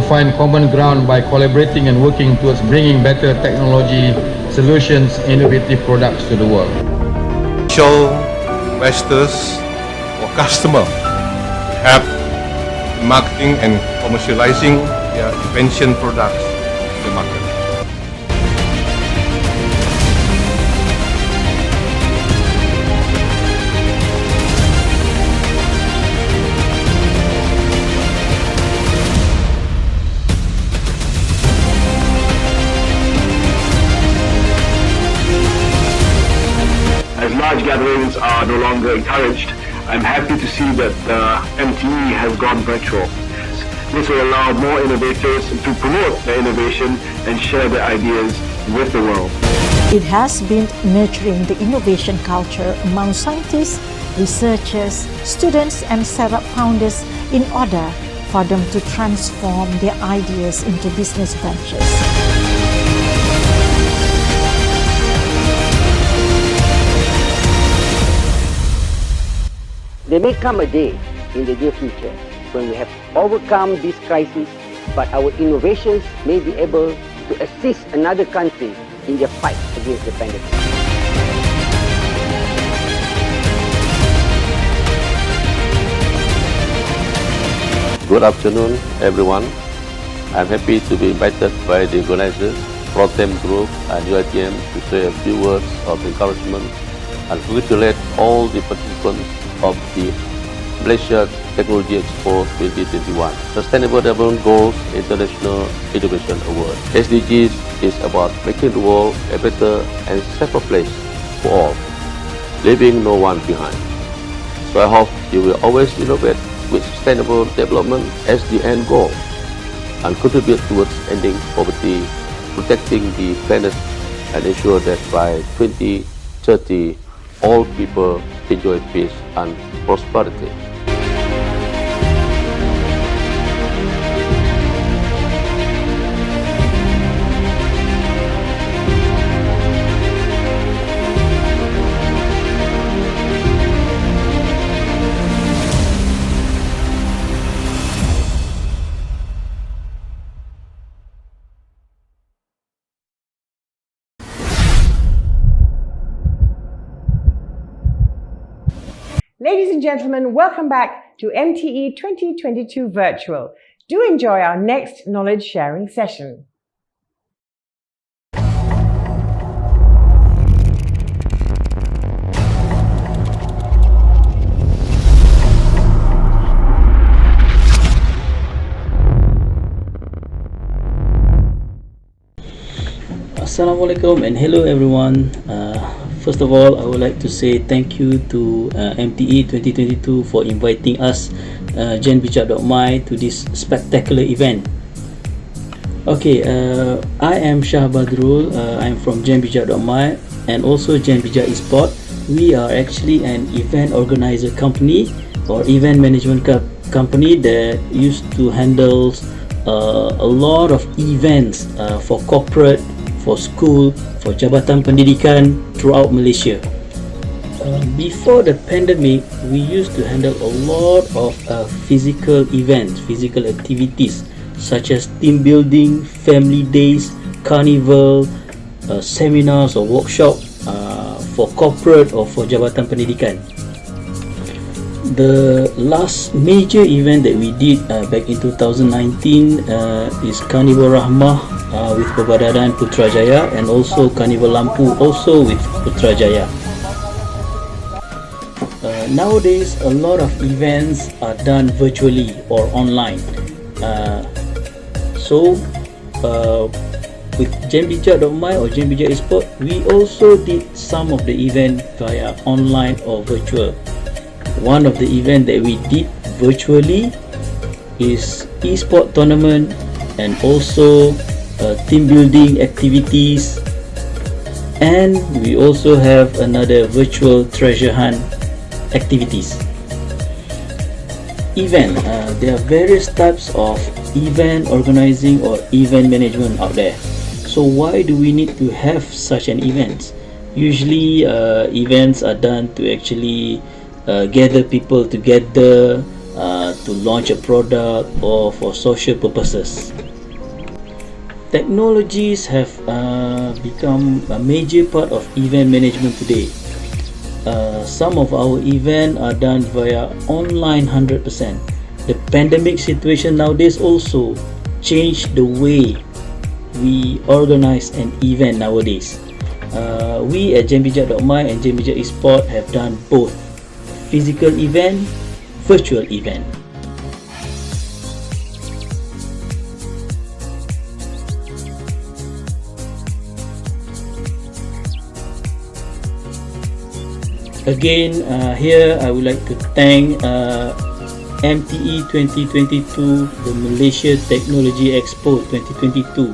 to find common ground by collaborating and working towards bringing better technology solutions, innovative products to the world. Show investors or customer have marketing and commercializing their invention products in the market. As large gatherings are no longer encouraged, I'm happy to see that MTE has gone virtual. This will allow more innovators to promote their innovation and share their ideas with the world. It has been nurturing the innovation culture among scientists, researchers, students and startup founders in order for them to transform their ideas into business ventures. There may come a day in the near future when we have overcome this crisis, but our innovations may be able to assist another country in their fight against the pandemic. Good afternoon, everyone. I'm happy to be invited by the organizers, Protem Group and UITM to say a few words of encouragement and congratulate all the participants of the Malaysia Technology Expo 2021 Sustainable Development Goals International Innovation Award. SDGs is about making the world a better and safer place for all, leaving no one behind. So I hope you will always innovate with sustainable development as the end goal and contribute towards ending poverty, protecting the planet and ensure that by 2030 all people enjoy peace and prosperity. Ladies and gentlemen, welcome back to MTE 2022 Virtual. Do enjoy our next knowledge sharing session. Assalamualaikum and hello everyone. First of all, I would like to say thank you to MTE 2022 for inviting us, JenBijak.my, to this spectacular event. Okay, I am Shah Badrul. I'm from JenBijak.my and also JenBijak Esport. We are actually an event organizer company or event management company that used to handle a lot of events for corporate, for school, for Jabatan Pendidikan throughout Malaysia. Before the pandemic, we used to handle a lot of physical events, physical activities such as team building, family days, carnival, seminars or workshop for corporate or for Jabatan Pendidikan. The last major event that we did back in 2019 is Carnival Rahmah with Perbadaran Putrajaya and also Carnival Lampu also with Putrajaya. Nowadays, a lot of events are done virtually or online. So, with JenBijak.my or JenBijak Esport, we also did some of the event via online or virtual. One of the event that we did virtually is e-sport tournament and also team building activities, and we also have another virtual treasure hunt activities. Event, there are various types of event organizing or event management out there. So why do we need to have such an event? Usually events are done to actually gather people together, to launch a product or for social purposes. Technologies have become a major part of event management today. Some of our events are done via online 100%. The pandemic situation nowadays also changed the way we organize an event nowadays. We at JenBijak.my and JenBijak Esport have done both physical event, virtual event. Again, here I would like to thank MTE 2022, the Malaysia Technology Expo 2022,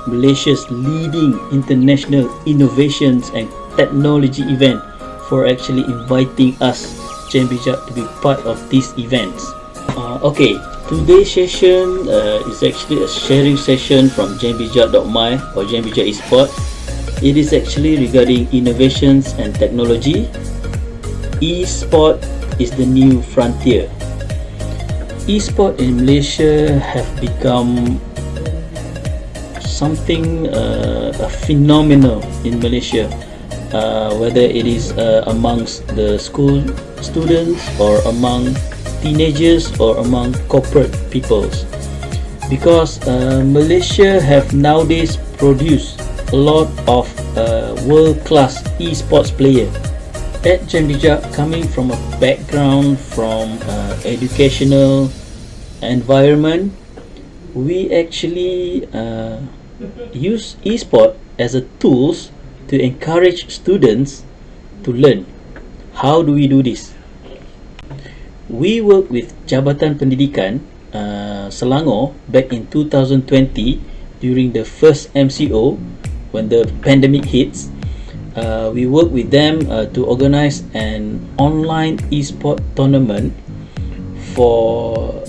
Malaysia's leading international innovations and technology event, for actually inviting us, JenBijak, to be part of these events. Okay, today's session is actually a sharing session from JenBijak.my or JenBijak Esport. It is actually regarding innovations and technology. E-sport is the new frontier. E-sport in Malaysia have become something a phenomenal in Malaysia, whether it is amongst the school students or among teenagers or among corporate peoples, because Malaysia have nowadays produced a lot of world-class e-sports player. At JenBijak, coming from a background from educational environment, we actually use e-sport as a tools to encourage students to learn. How do we do this? We work with Jabatan Pendidikan Selangor back in 2020 during the first MCO when the pandemic hits. We work with them to organize an online e-sport tournament for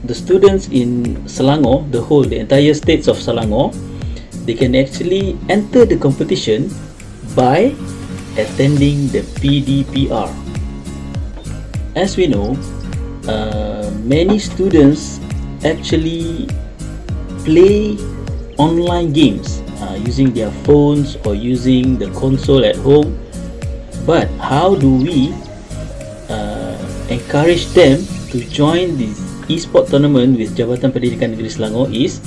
the students in Selangor, the entire states of Selangor. They can actually enter the competition by attending the PDPR. As we know, many students actually play online games using their phones or using the console at home. But how do we encourage them to join this e-sport tournament with Jabatan Pendidikan Negeri Selangor is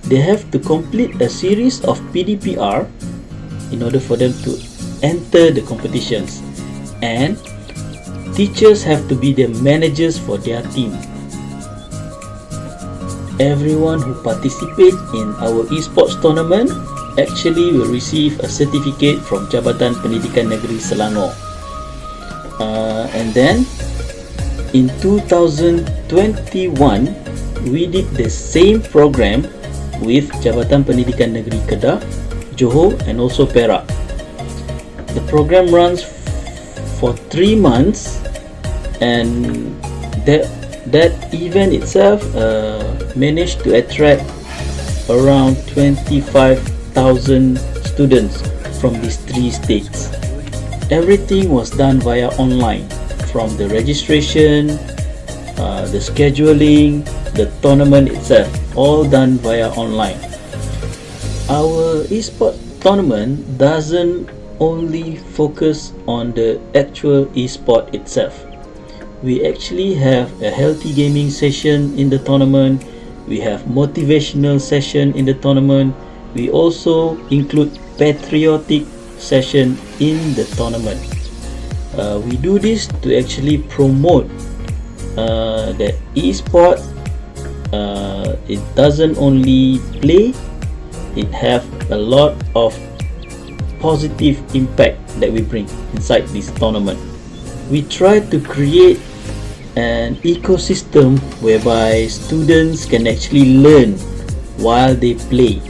they have to complete a series of PDPR in order for them to enter the competitions, and teachers have to be the managers for their team. Everyone who participates in our esports tournament actually will receive a certificate from Jabatan Pendidikan Negeri Selangor. And then in 2021, we did the same program with Jabatan Pendidikan Negeri Kedah, Johor, and also Perak. The program runs for 3 months, and that event itself managed to attract around 25,000 students from these 3 states. Everything was done via online, from the registration, the scheduling, the tournament itself, all done via online. Our esports tournament doesn't only focus on the actual esport itself. We actually have a healthy gaming session in the tournament. We have motivational session in the tournament. We also include patriotic session in the tournament. We do this to actually promote that e-sport. It doesn't only play, it have a lot of positive impact that we bring inside this tournament. We try to create an ecosystem whereby students can actually learn while they play.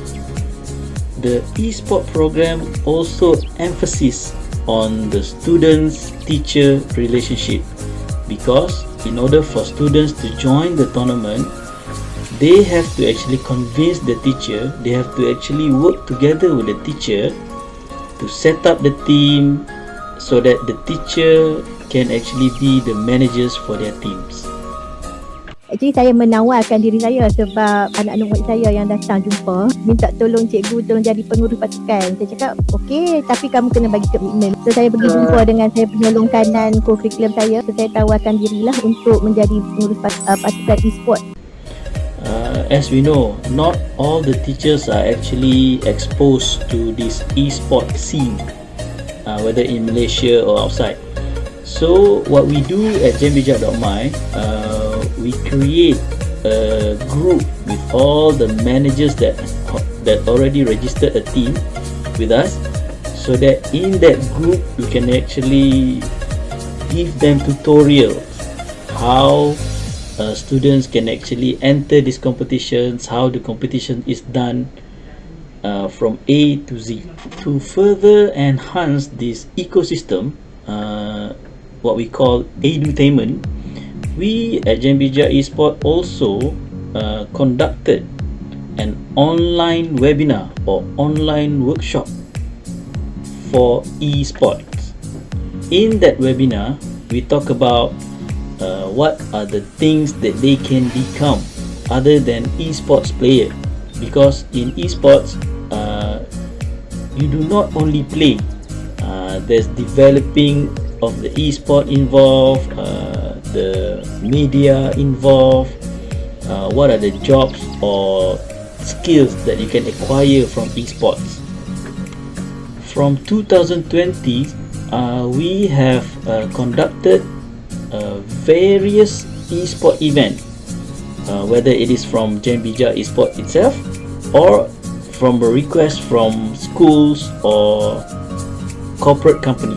The eSport program also emphasizes on the students-teacher relationship, because in order for students to join the tournament, they have to actually convince the teacher, they have to actually work together with the teacher to set up the team so that the teacher can actually be the managers for their teams. Actually saya menawarkan diri saya sebab anak-anak murid saya yang datang jumpa minta tolong cikgu tolong jadi pengurus pasukan. Saya cakap okey, tapi kamu kena bagi komitmen. So saya pergi jumpa dengan saya penyolong kanan kurikulum saya. So saya tawarkan dirilah untuk menjadi pengurus pasukan e-sport. As we know, not all the teachers are actually exposed to this e-sport scene, whether in Malaysia or outside. So what we do at jambijak.my, we create a group with all the managers that already registered a team with us, so that in that group you can actually give them tutorials how students can actually enter these competitions, how the competition is done from A to Z. To further enhance this ecosystem, what we call edutainment, we at Jambijak Esport also conducted an online webinar or online workshop for esports. In that webinar, we talk about what are the things that they can become other than esports player, because in esports you do not only play, there's developing of the esport involved, the media involved, what are the jobs or skills that you can acquire from esports. From 2020, we have conducted various esport events, whether it is from Jambijak Esport itself or from a request from schools or corporate company.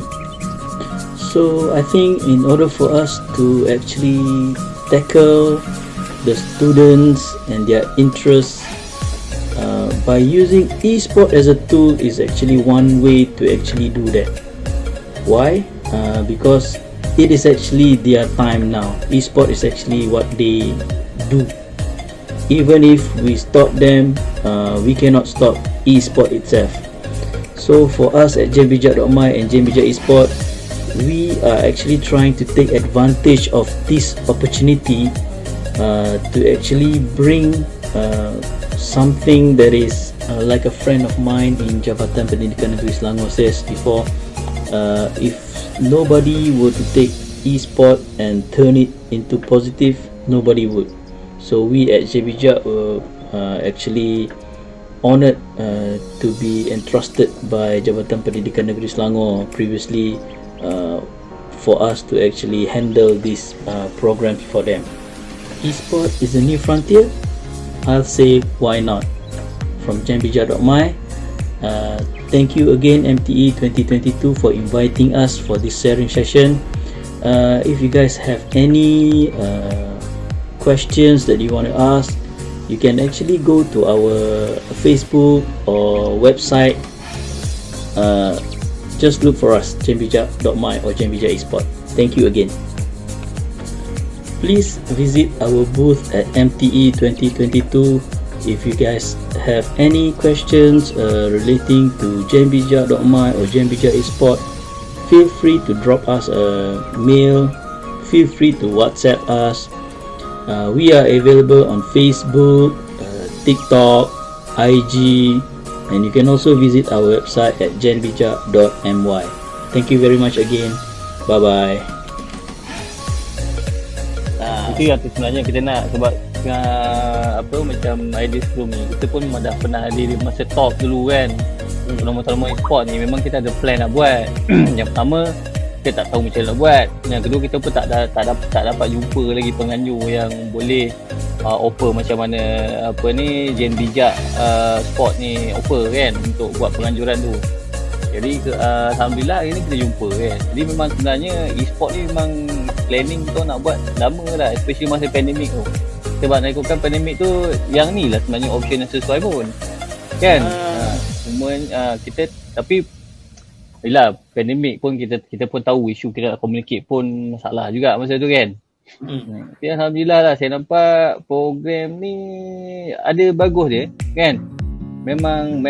So I think in order for us to actually tackle the students and their interests by using esport as a tool is actually one way to actually do that. Why? Because it is actually their time now. Esport is actually what they do. Even if we stop them, we cannot stop esport itself. So for us at jambijak.my and Jambijak Esport, we are actually trying to take advantage of this opportunity to actually bring something that is like a friend of mine in Jabatan Pendidikan Negeri Selangor says before, if nobody were to take e-sport and turn it into positive, nobody would. So we at Jambijak were actually honoured to be entrusted by Jabatan Pendidikan Negeri Selangor previously for us to actually handle these programs for them. Esport is a new frontier. I'll say why not. From jambijak.my, thank you again MTE 2022 for inviting us for this sharing session. If you guys have any questions that you want to ask, you can actually go to our Facebook or website. Just look for us, jambijak.my or Jambijak Esport. Thank you again. Please visit our booth at MTE 2022. If you guys have any questions relating to jambijak.my or Jambijak Esport, feel free to drop us a mail, feel free to WhatsApp us. We are available on Facebook, TikTok, IG, and you can also visit our website at jambijak.my. Thank you very much again. Bye bye. Itu yang sebenarnya kita nak, sebab apa macam idea sebelum ni kita pun memang dah pernah ada masa talk dulu kan. Terutama e-sport ni memang kita ada plan nak buat. Yang pertama kita tak tahu macam mana nak buat. Yang kedua kita pun tak dapat jumpa lagi penganjur yang boleh offer macam mana apa ni Jambijak sport ni offer kan untuk buat penganjuran tu. Jadi alhamdulillah hari ni kita jumpa kan. Jadi memang sebenarnya e-sport ni memang planning kita nak buat lama dah, especially masa pandemik tu. Sebab nak ikutkan pandemik tu, yang ni lah sebenarnya option yang sesuai pun kan. Cuma kita, tapi yelah pandemik pun kita pun tahu isu kita nak communicate pun masalah juga masa tu kan. Tapi alhamdulillah lah saya nampak program ni ada bagus dia kan. Memang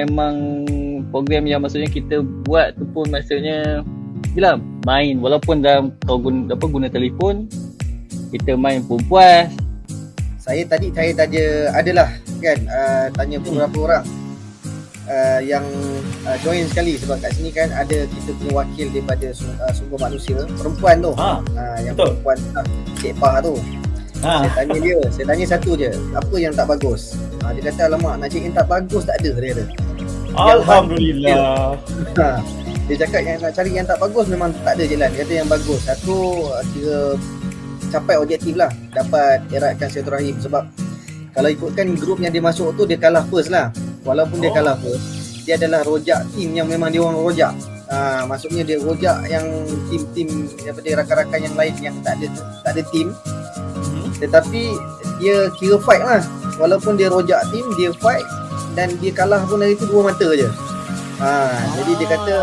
program yang maksudnya kita buat tu pun maksudnya yelah main, walaupun dalam kau guna telefon, kita main pun puas Saya adalah kan tanya beberapa orang yang join sekali, sebab kat sini kan ada kita punya wakil daripada sumber manusia perempuan tu. Yang betul. Perempuan Cik Pah tu. Saya tanya satu je, apa yang tak bagus? Dia kata alamak, nak cari yang tak bagus tak ada, dia kata. Alhamdulillah. Dia cakap yang nak cari yang tak bagus memang tak ada jalan. Dia kata yang bagus, satu kira capai objektif lah, dapat eratkan silaturahim. Sebab kalau ikutkan grup yang dia masuk tu, dia kalah first lah. Walaupun dia kalah first, dia adalah rojak tim yang memang dia orang rojak. Maksudnya dia rojak yang tim-tim daripada rakan-rakan yang lain yang tak ada tim. Tetapi dia kira fight lah. Walaupun dia rojak tim, dia fight dan dia kalah pun dari tu 2 mata je. Jadi dia kata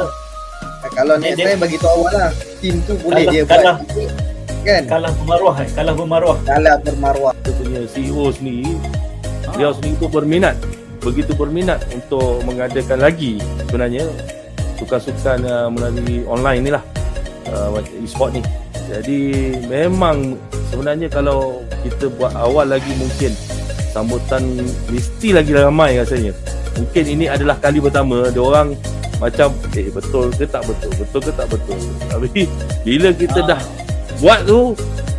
kalau next time bagi tahu awal lah, tim tu boleh dia fight. Kan? Kalah bermaruah. Kita punya CEO sendiri, dia sendiri tu begitu berminat untuk mengadakan lagi sebenarnya sukan-sukan melalui online ni lah, e-sport ni. Jadi memang sebenarnya kalau kita buat awal lagi, mungkin sambutan mesti lagi ramai rasanya. Mungkin ini adalah kali pertama diorang macam betul ke tak betul. Tapi bila kita dah buat tu,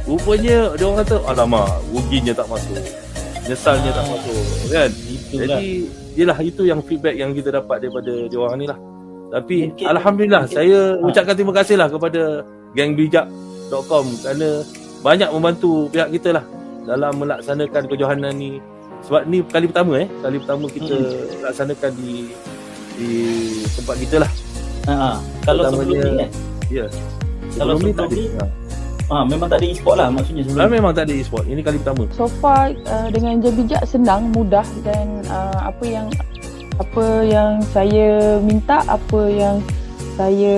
rupanya diorang kata alamak, ruginya tak masuk, nyesalnya tak masuk kan. Jadi yelah, itu yang feedback yang kita dapat daripada diorang ni lah. Tapi alhamdulillah, saya ucapkan terima kasih lah kepada gangbijak.com kerana banyak membantu pihak kita lah dalam melaksanakan kejohanan ni. Sebab ni kali pertama kita laksanakan di tempat kita lah. Kalau sebelum ni kan? Ya. Kalau sebelum ni tak ada. Memang tak ada e-sport lah maksudnya sebelum. Memang tak ada e-sport. Ini kali pertama. So far dengan bijak senang, mudah, dan apa yang saya minta, apa yang saya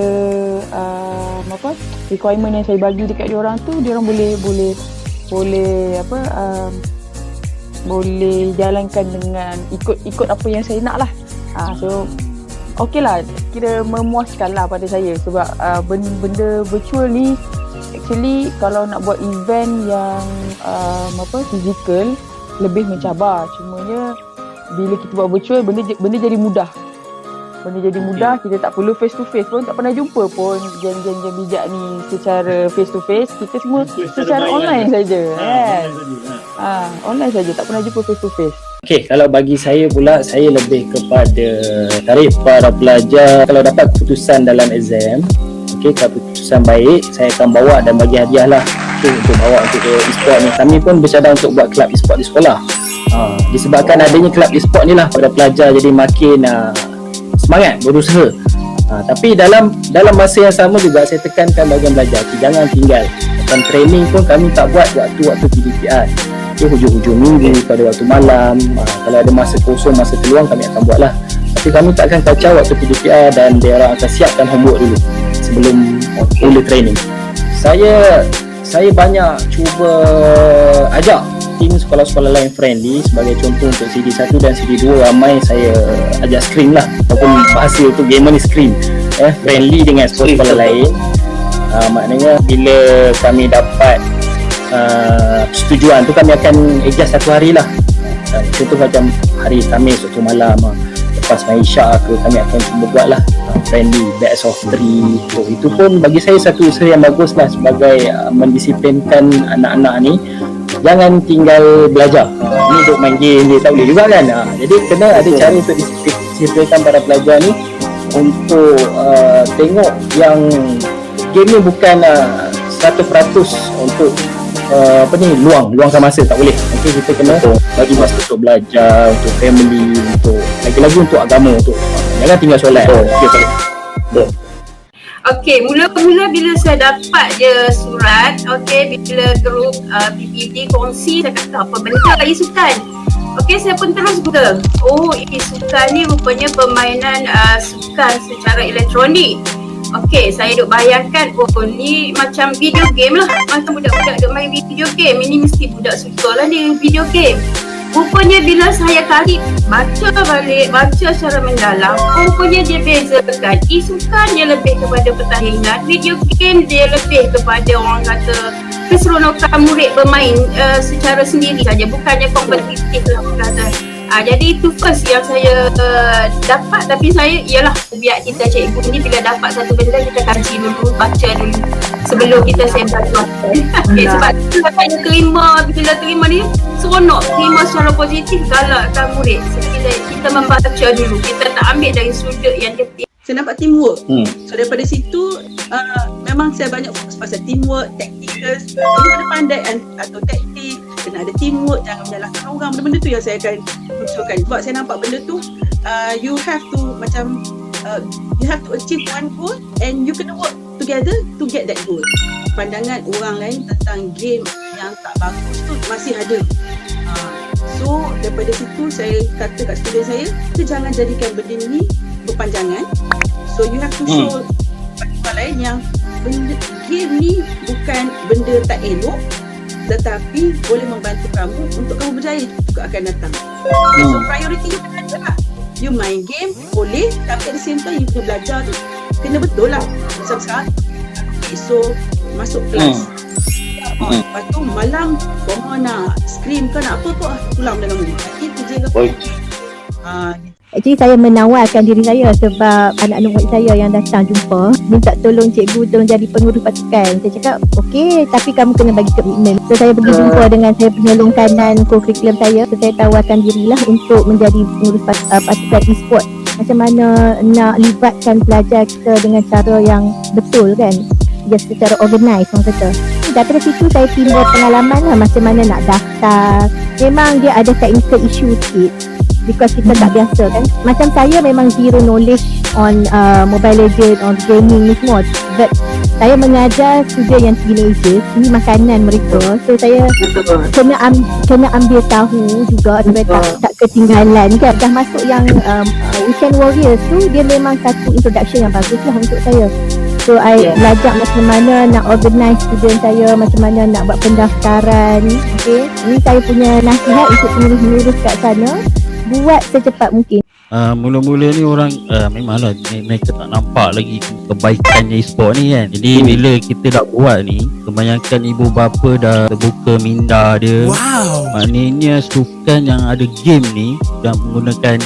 requirement yang saya bagi dekat diorang tu, diorang boleh jalankan dengan ikut apa yang saya nak lah. So okey lah, kira memuaskan lah pada saya. Sebab benda virtual ni actually kalau nak buat event yang fizikal lebih mencabar. Cumanya bila kita buat virtual, benda jadi mudah. Kita tak perlu face to face pun, tak pernah jumpa pun geng-geng bijak ni secara face to face. Kita semua secara online saja kan. Online saja, tak pernah jumpa face to face. Okey, kalau bagi saya pula, saya lebih kepada tarif para pelajar. Kalau dapat keputusan dalam exam, kalau keputusan baik, saya akan bawa dan bagi hadiah lah untuk bawa untuk e-sport ni. Kami pun bercadang untuk buat kelab e-sport di sekolah. Disebabkan adanya kelab e-sport ni lah, pada pelajar jadi makin semangat berusaha. Tapi dalam masa yang sama juga saya tekankan bahagian belajar, jangan tinggal. Macam training pun kami tak buat waktu PDPR. Hujung-hujung minggu, pada waktu malam. Kalau ada masa kosong, masa peluang, kami akan buat lah. Tapi kami tak akan kacau waktu PDPR dan dia orang akan siapkan homework dulu sebelum mula training. Saya banyak cuba ajak tim sekolah-sekolah lain friendly. Sebagai contoh untuk CD1 dan CD2, ramai saya ajak screen lah, ataupun bahasa tu gamer ni screen, friendly dengan sekolah-sekolah lain. Maknanya bila kami dapat persetujuan tu, kami akan adjust satu hari lah. Contoh macam hari Khamis waktu malam, lepas main isyak ke, kami akan cuba buat lah friendly batch of 3. So, itu pun bagi saya satu usaha yang bagus lah sebagai mendisiplinkan anak-anak ni. Jangan tinggal belajar. Ni duk main game dia tak boleh juga kan. Jadi kena ada cara untuk disiplinkan para pelajar ni untuk tengok yang game ni bukan 100% untuk luangkan masa, tak boleh. Nanti kita kena bagi masa untuk belajar, untuk family, untuk lagi-lagi untuk agama, untuk jangan tinggal solat. Okey, mula-mula bila saya dapat je surat, bila grup PPD kongsi, saya kata apa benda lagi sukan. Okey, saya pun terus Google. Sukan ni rupanya permainan sukan secara elektronik. Okey, saya duk bayangkan ni macam video game lah. Macam budak-budak duk main video game. Ini mesti budak suka lah ni video game. Rupanya bila saya kali baca balik, baca secara mendalam, rupanya dia bezakan. E-sukan dia lebih kepada pertandingan, video game dia lebih kepada orang kata keseronokan murid bermain secara sendiri saja, bukannya kompetitif lah orang kata. Jadi itu first yang saya dapat, tapi saya ialah biar kita cikgu ni bila dapat satu benda kita kaji dulu, baca dulu sebelum kita sebarkan. Sebab tu saya terima, bila terima ni seronok, terima secara positif galakkan murid. Kita membaca dulu, kita tak ambil dari sudut yang dia. Saya nampak teamwork. So daripada situ memang saya banyak fokus pasal teamwork, tactical, kena pandai atau taktik, kena ada teamwork, jangan menyalahkan orang. Benda-benda tu yang saya akan munculkan. Sebab saya nampak benda tu you have to macam you have to achieve one goal and you kena work together to get that goal. Pandangan orang lain tentang game yang tak bagus tu masih ada. So daripada situ saya kata kat student saya, kita jangan jadikan benda ni berpanjangan. So you have to show orang lain yang benda game ni bukan benda tak elok, tetapi boleh membantu kamu untuk kamu berjaya juga akan datang. So priority you kena ada lah. You main game boleh, tapi at the same time you kena belajar tu kena betul lah. Macam sekarang esok masuk kelas, lepas tu malam korang nak scream ke nak apa tu pulang dengan kamu. Itu je ke. Actually saya menawarkan diri saya sebab anak-anak murid saya yang datang jumpa minta tolong cikgu, tolong jadi pengurus pasukan. Saya cakap okey, tapi kamu kena bagi komitmen. So saya pergi jumpa dengan saya penyolong kanan co-curriculum saya. So saya tawarkan dirilah untuk menjadi pengurus pasukan e-sport. Macam mana nak libatkan pelajar kita dengan cara yang betul kan, just secara organize orang kata. Daripada situ saya timbul pengalaman lah macam mana nak daftar. Memang dia ada technical issue sikit because kita tak biasa kan. Macam saya memang zero knowledge on Mobile Legends, on gaming ni semua. But saya mengajar student yang teenagers, ini makanan mereka. So saya kena ambil tahu juga supaya tak ketinggalan kan. Dah masuk yang Weekend Warriors tu, dia memang satu introduction yang bagus lah untuk saya. So I belajar macam mana nak organize student saya, macam mana nak buat pendaftaran. Okay, ini saya punya nasihat untuk pengurus-pengurus kat sana, buat secepat mungkin. Mula-mula ni orang memanglah mereka tak nampak lagi kebaikannya e-sport ni kan. Jadi bila kita dah buat ni, kebanyakan ibu bapa dah terbuka minda dia. Maknanya sukan yang ada game ni dan menggunakan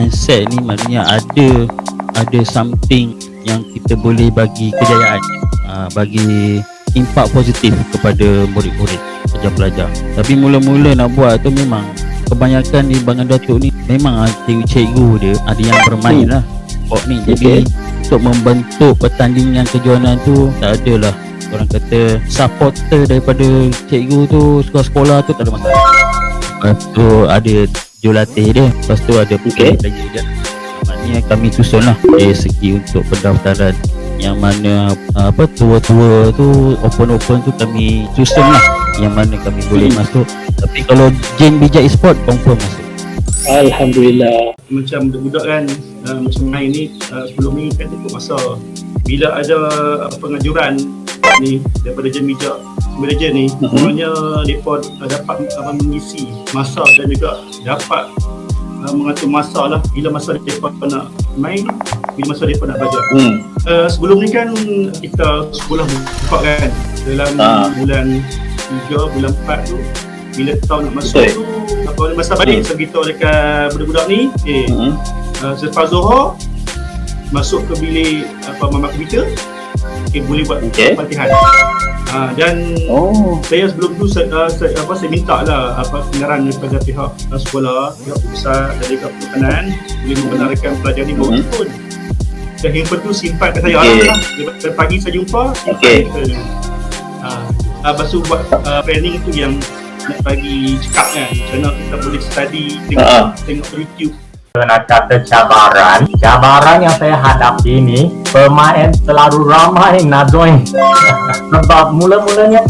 handset ni, maknanya ada something yang kita boleh bagi kejayaan, bagi impak positif kepada murid-murid, pelajar-pelajar. Tapi mula-mula nak buat tu memang kebanyakan di Bangan Datuk ni memang cikgu-cikgu dia ada yang bermain lah sport ni. Jadi untuk membentuk pertandingan kejohanan tu tak adalah orang kata supporter daripada cikgu tu, sekolah-sekolah tu tak ada masalah. Lepas tu ada jurulatih dia, lepas tu ada player dia. Maknanya kami susun lah dari segi untuk pendaftaran yang mana tua-tua tu, open-open tu kami susun lah yang mana kami boleh masuk. Tapi kalau Jane bijak e-sport confirm masuk. Alhamdulillah. Macam budak-budak kan, macam main ni sebelum ni kan cukup masa. Bila ada pengajuran ni daripada Jane bijak manager ni, semuanya mereka dapat mengisi masa dan juga dapat mengatur masa lah, bila masa mereka nak main, bila masa mereka nak belajar. Sebelum ni kan kita sekolah buka kan dalam bulan 3, bulan 4 tu, bila tahun nak masuk tu masa balik saya beritahu dekat budak-budak ni selepas Zohor masuk ke bilik mama komputer, boleh buat latihan. Dan saya sebelum tu saya minta lah pengarahan daripada pihak sekolah, pihak pusat dan juga perkanan boleh membenarkan pelajar ni bawa telefon. Dan handphone tu simpan kat saya lah. Daripada pagi saya jumpa, lepas tu buat planning tu yang nak bagi cakap kan, macam mana kita boleh study, tengok YouTube. Nak kata cabaran yang saya hadapi ni, pemain terlalu ramai nak join. Sebab mula-mulanya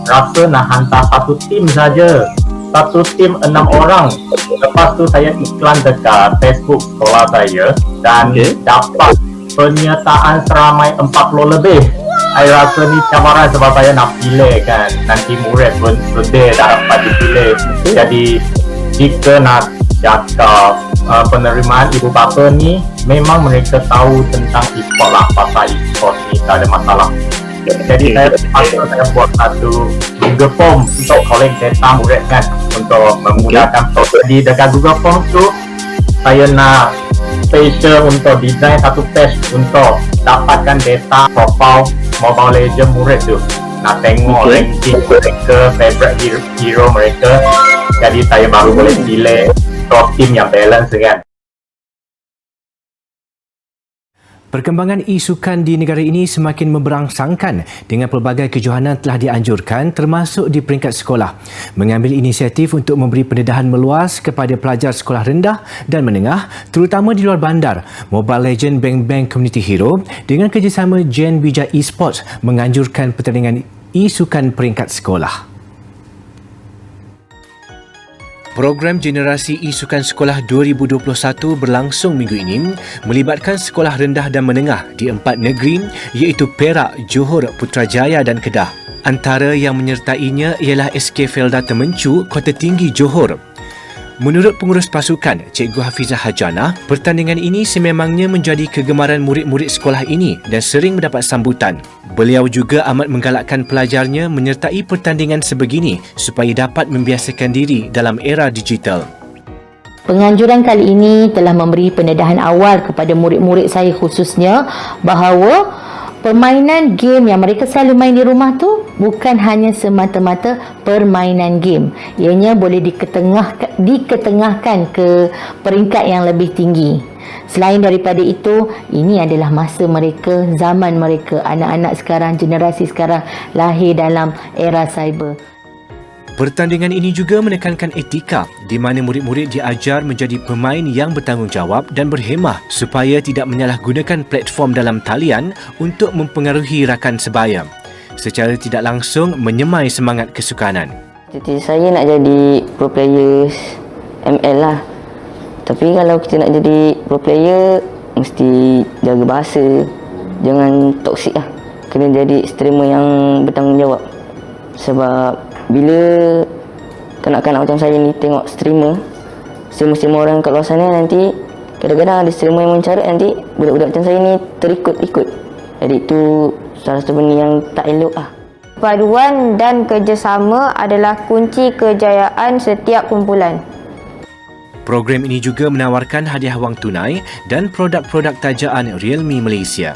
rasa nak hantar satu tim saja, satu tim 6 orang. Lepas tu saya iklan dekat Facebook sekolah saya dan dapat penyertaan seramai 40 lebih. Saya rasa ni cabaran sebab saya nak pilih kan, nanti murid pun sedih dah dapat dipilih. Jadi jika nak cakap penerimaan ibu bapa ni, memang mereka tahu tentang e-sport lah, pasal e-sport ni tak ada masalah. Jadi saya buat satu Google Form untuk collect data murid kan, untuk memudahkan proses. Jadi dekat Google Form tu saya nak special untuk design satu page untuk dapatkan data profile Mobile Legends murid tu. Nak tengok ranking mereka, favorite hero mereka. Jadi saya baru boleh pilih top team yang balance kan. Perkembangan e-sukan di negara ini semakin memberangsangkan dengan pelbagai kejohanan telah dianjurkan termasuk di peringkat sekolah. Mengambil inisiatif untuk memberi pendedahan meluas kepada pelajar sekolah rendah dan menengah terutama di luar bandar, Mobile Legends Bang Bang Community Hero dengan kerjasama Gen Bija Esports menganjurkan pertandingan e-sukan peringkat sekolah. Program Generasi E-Sukan Sekolah 2021 berlangsung minggu ini melibatkan sekolah rendah dan menengah di 4 negeri iaitu Perak, Johor, Putrajaya dan Kedah. Antara yang menyertainya ialah SK Felda Temencu, Kota Tinggi, Johor. Menurut pengurus pasukan, Cikgu Hafizah Hajana, pertandingan ini sememangnya menjadi kegemaran murid-murid sekolah ini dan sering mendapat sambutan. Beliau juga amat menggalakkan pelajarnya menyertai pertandingan sebegini supaya dapat membiasakan diri dalam era digital. Penganjuran kali ini telah memberi pendedahan awal kepada murid-murid saya khususnya bahawa permainan game yang mereka selalu main di rumah tu bukan hanya semata-mata permainan game. Ianya boleh diketengahkan ke peringkat yang lebih tinggi. Selain daripada itu, ini adalah masa mereka, zaman mereka. Anak-anak sekarang, generasi sekarang lahir dalam era cyber. Pertandingan ini juga menekankan etika di mana murid-murid diajar menjadi pemain yang bertanggungjawab dan berhemah supaya tidak menyalahgunakan platform dalam talian untuk mempengaruhi rakan sebaya. Secara tidak langsung menyemai semangat kesukanan. Jadi saya nak jadi pro player ML lah. Tapi kalau kita nak jadi pro player, mesti jaga bahasa. Jangan toksik lah. Kena jadi streamer yang bertanggungjawab. Sebab bila kanak-kanak macam saya ni tengok streamer orang kat luar sana, nanti kadang-kadang ada streamer yang mencarut, nanti budak-budak macam saya ni terikut-ikut. Jadi itu salah satu benda yang tak elok lah. Paduan dan kerjasama adalah kunci kejayaan setiap kumpulan. Program ini juga menawarkan hadiah wang tunai dan produk-produk tajaan Realme Malaysia.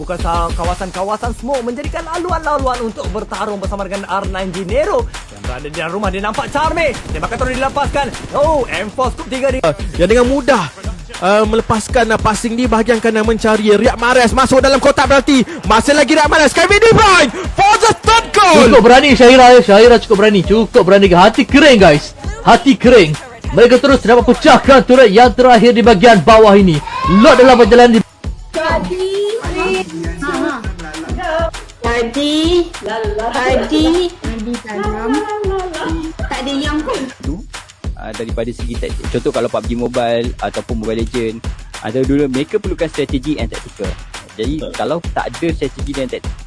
membuka kawasan-kawasan smoke menjadikan laluan-laluan untuk bertarung bersama dengan R9 Dinero yang berada di dalam rumah. Dia nampak charming. Tembakan terus dilepaskan. Oh, M4 scoop 3 yang dengan mudah melepaskan passing di bahagian kanan mencari Riyad Mahrez masuk dalam kotak penalti. Masih lagi Riyad Mahrez, Kevin De Bruyne for the third goal. Cukup berani Syahira cukup berani. Hati kering guys, hati kering. Mereka terus dapat pecahkan turret yang terakhir di bahagian bawah ini. Lot dalam perjalanan Tadi tanam tak ada yang pun. Daripada segi taktik. Contoh kalau PUBG Mobile ataupun Mobile Legend, ada dulu mereka perlukan strategi and taktikal. Jadi kalau tak ada strategi dan taktikal,